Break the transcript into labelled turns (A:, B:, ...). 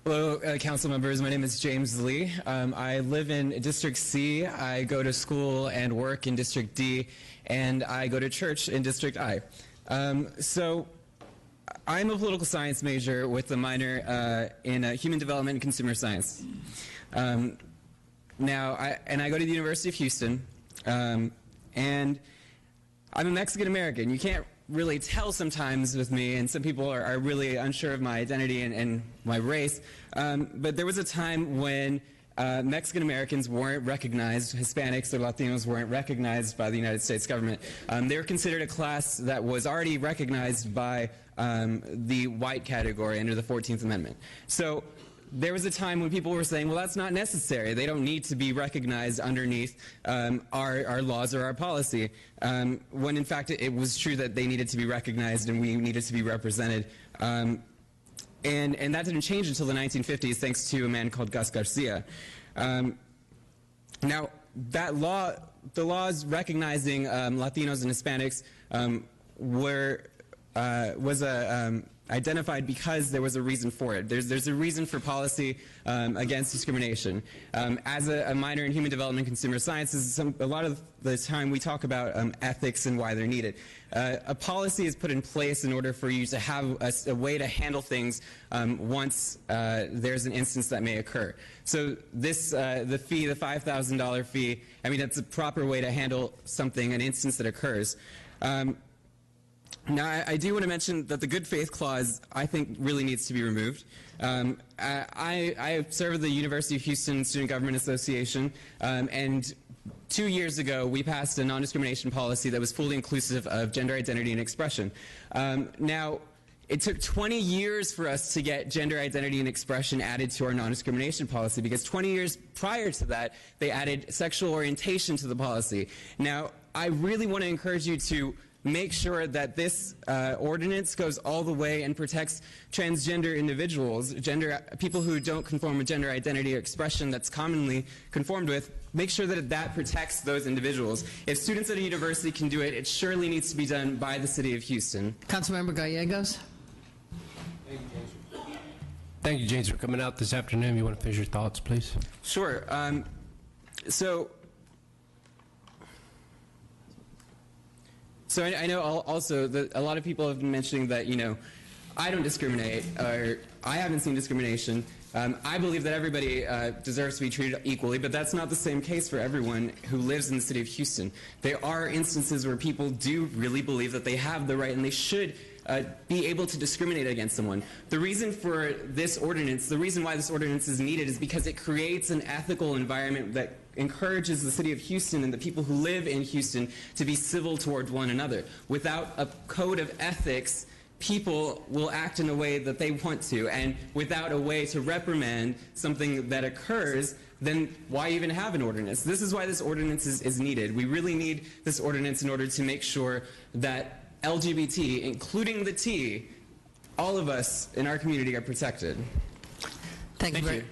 A: Hello, council members. My name is James Lee. I live in District C. I go to school and work in District D, and I go to church in District I. So I'm a political science major with a minor in human development and consumer science. I go to the University of Houston, and I'm a Mexican American. You can't really tell sometimes with me, and some people are really unsure of my identity and my race, but there was a time when Mexican Americans weren't recognized, Hispanics or Latinos weren't recognized by the United States government. They were considered a class that was already recognized by the white category under the 14th Amendment. So there was a time when people were saying, well, that's not necessary. They don't need to be recognized underneath our laws or our policy, when in fact it was true that they needed to be recognized and we needed to be represented. And that didn't change until the 1950s, thanks to a man called Gus Garcia. Now, that law, the laws recognizing Latinos and Hispanics was identified because there was a reason for it. There's a reason for policy against discrimination. As a minor in human development and consumer sciences, a lot of the time we talk about ethics and why they're needed. A policy is put in place in order for you to have a way to handle things once there's an instance that may occur. So this, the fee, the $5,000 fee, I mean, that's a proper way to handle something, an instance that occurs. Now, I do want to mention that the good faith clause, I think, really needs to be removed. I serve the University of Houston Student Government Association, and 2 years ago, we passed a non-discrimination policy that was fully inclusive of gender identity and expression. Now, it took 20 years for us to get gender identity and expression added to our non-discrimination policy, because 20 years prior to that, they added sexual orientation to the policy. Now, I really want to encourage you to make sure that this ordinance goes all the way and protects transgender individuals, people who don't conform with gender identity or expression that's commonly conformed with. Make sure that that protects those individuals. If students at a university can do it, it surely needs to be done by the city of Houston.
B: Councilmember Gallegos.
C: Thank you, James, for coming out this afternoon. You want to finish your thoughts, please?
A: Sure. So I know also that a lot of people have been mentioning that, you know, I don't discriminate, or I haven't seen discrimination. I believe that everybody deserves to be treated equally, but that's not the same case for everyone who lives in the city of Houston. There are instances where people do really believe that they have the right and they should be able to discriminate against someone. The reason for this ordinance, the reason why this ordinance is needed, is because it creates an ethical environment that encourages the city of Houston and the people who live in Houston to be civil toward one another. Without a code of ethics, people will act in a way that they want to, and without a way to reprimand something that occurs, then why even have an ordinance? This is why this ordinance is needed. We really need this ordinance in order to make sure that LGBT, including the T, all of us in our community are protected.
B: Thank you.